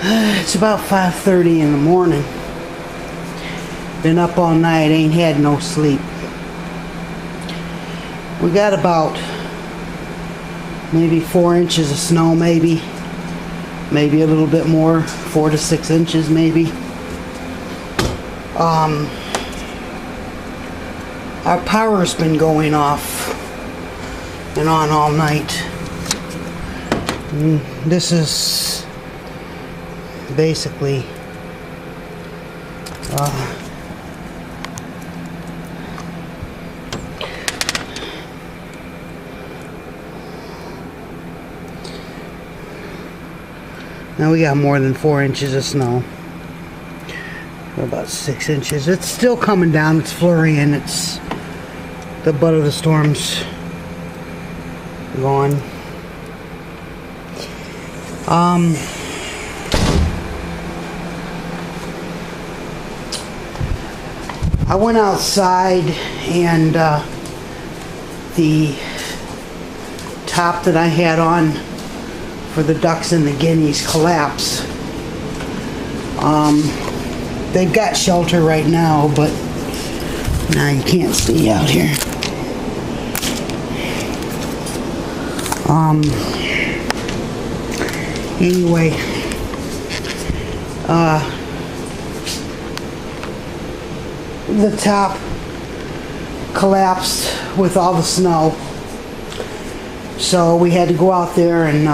It's about 5:30 in the morning. Been up all night, ain't had no sleep. We got about maybe 4 inches of snow, maybe a little bit more, 4 to 6 inches maybe. Our power's been going off and on all night. And this is basically now we got more than 4 inches of snow. About 6 inches. It's still coming down. It's flurrying. It's the butt of the storm's gone. I went outside and the top that I had on for the ducks and the guineas collapsed. They've got shelter right now, but now you can't see out here. Anyway, the top collapsed with all the snow, so we had to go out there and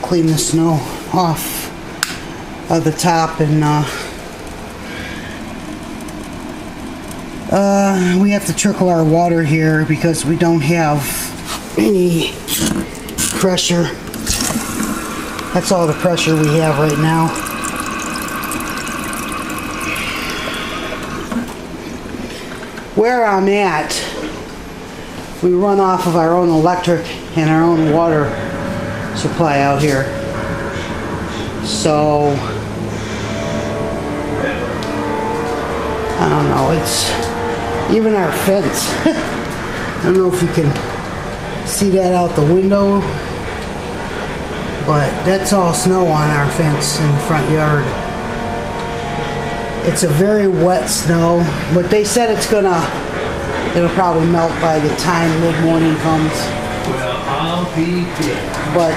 clean the snow off of the top, and we have to trickle our water here because we don't have any pressure. That's all the pressure we have right now. Where I'm at, we run off of our own electric and our own water supply out here. So I don't know, it's even our fence. I don't know if you can see that out the window, but that's all snow on our fence in the front yard. It's a very wet snow, but they said it'll probably melt by the time mid-morning comes. Well, I'll be dead. But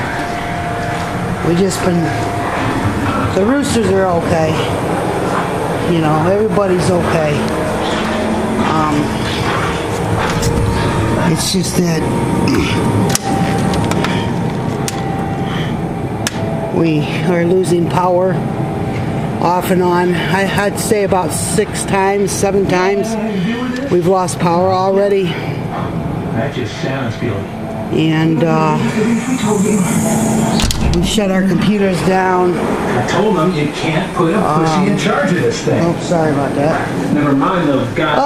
we just been, the roosters are okay. You know, everybody's okay. It's just that we are losing power off and on. I'd say about 6 times, 7 times we've lost power already. That just sounds good. And we shut our computers down. I told them you can't put a pussy in charge of this thing. Oh, sorry about that. Never mind those guys.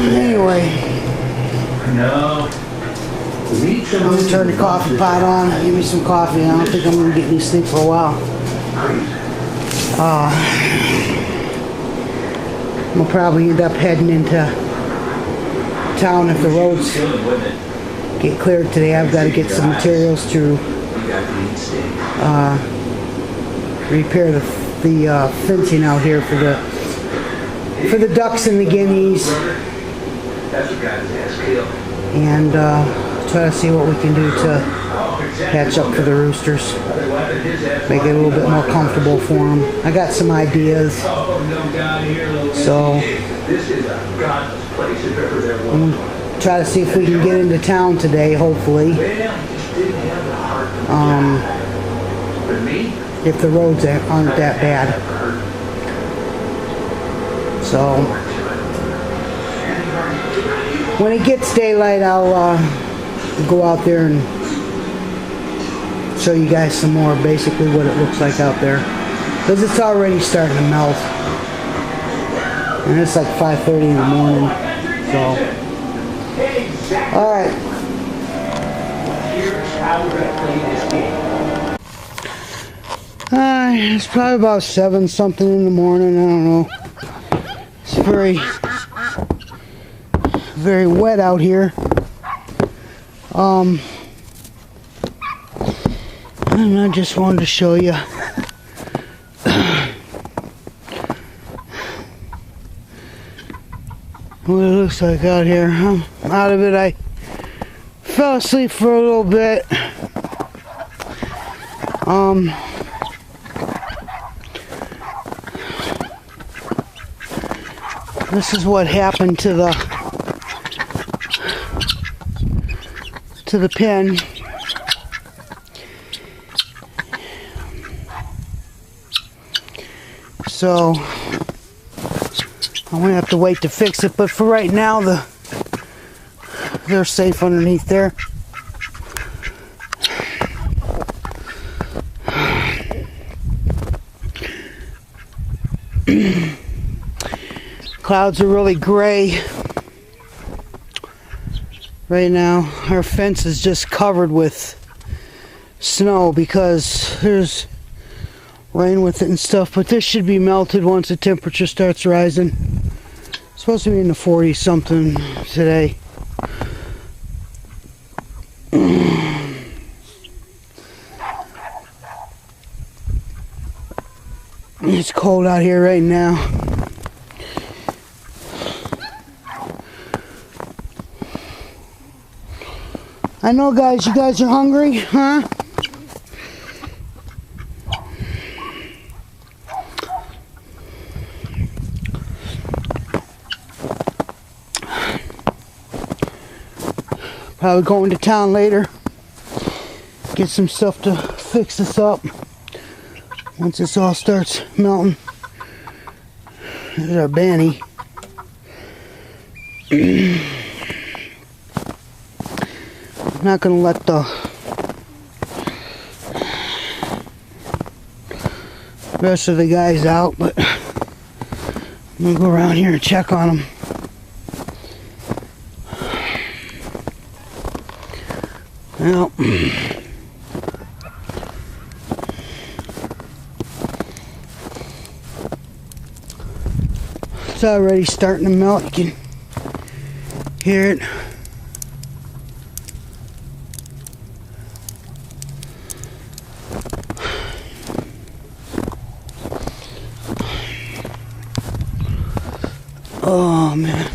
Anyway. No. I'm gonna turn the coffee pot on. Give me some coffee. I don't think I'm gonna get any sleep for a while. We'll probably end up heading into town if the roads get cleared today. I've got to get some materials to repair the fencing out here for the ducks and the guineas, and try to see what we can do to patch up for the roosters, make it a little bit more comfortable for them. I got some ideas, so I'm gonna try to see if we can get into town today, hopefully, if the roads aren't that bad. So when it gets daylight, I'll go out there and show you guys some more, basically what it looks like out there, because it's already starting to melt, and it's like 5:30 in the morning. So alright, it's probably about 7 something in the morning. I don't know. It's very wet out here. And I just wanted to show you what it looks like out here. I'm out of it. I fell asleep for a little bit. This is what happened to the pin. So I'm gonna have to wait to fix it, but for right now they're safe underneath there. Clouds are really gray right now. Our fence is just covered with snow because there's rain with it and stuff, but this should be melted once the temperature starts rising. It's supposed to be in the 40s something today. It's cold out here right now. I know, guys, you guys are hungry, huh? Probably going to town later. Get some stuff to fix this up. Once this all starts melting. There's our Banny. I'm not gonna let the rest of the guys out, but I'm gonna go around here and check on them. Well, it's already starting to melt. You can hear it. Oh man.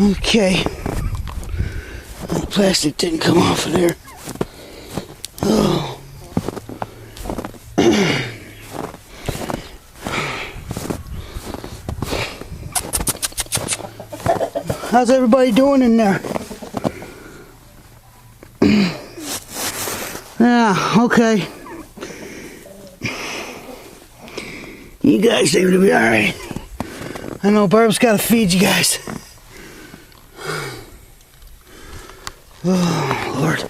Okay. The plastic didn't come off of there. Oh. How's everybody doing in there? Yeah, okay. You guys seem to be alright. I know Barb's gotta feed you guys. Oh, Lord.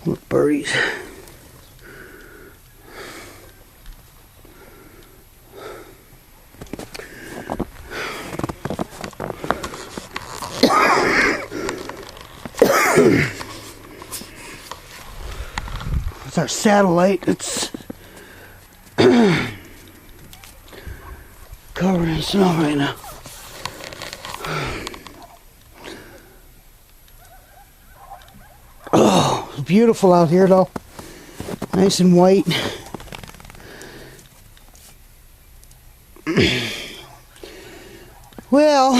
Look, birdies. It's our satellite. It's covered in snow right now. Oh, it's beautiful out here though. Nice and white. Well,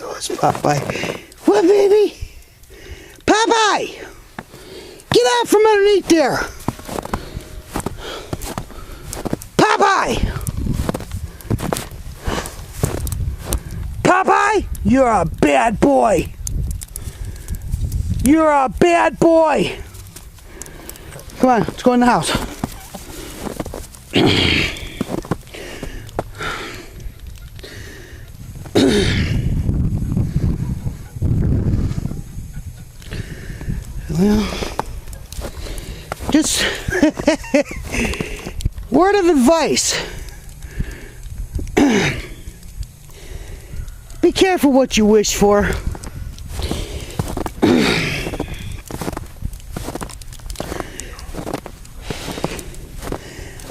what's Popeye? What, baby? Popeye! Get out from underneath there! Popeye! Popeye, you're a bad boy! You're a bad boy! Come on, let's go in the house. Well, just word of advice. Be careful what you wish for.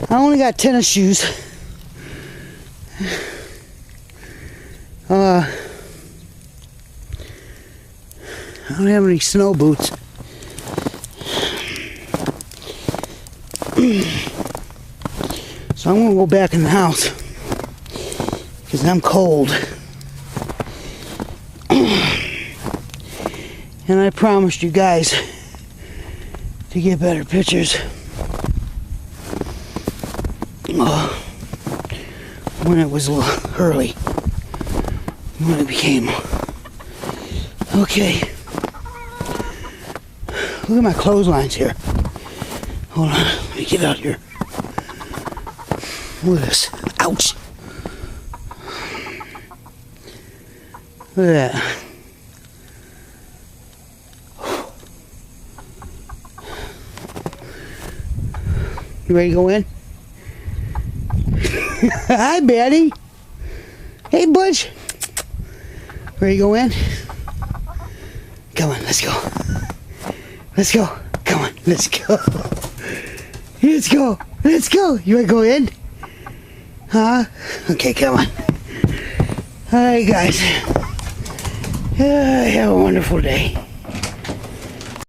I only got tennis shoes. I don't have any snow boots. So I'm gonna go back in the house because I'm cold. And I promised you guys to get better pictures when it was a little early, when it became okay. Look at my clotheslines here. Hold on, let me get out here. Look at this. Ouch. Look at that. You ready to go in? Hi, Betty. Hey, Butch. Ready to go in? Come on, let's go. Let's go. Come on, let's go. Let's go. Let's go. You want to go in? Huh? Okay, come on. All right, guys. Have a wonderful day.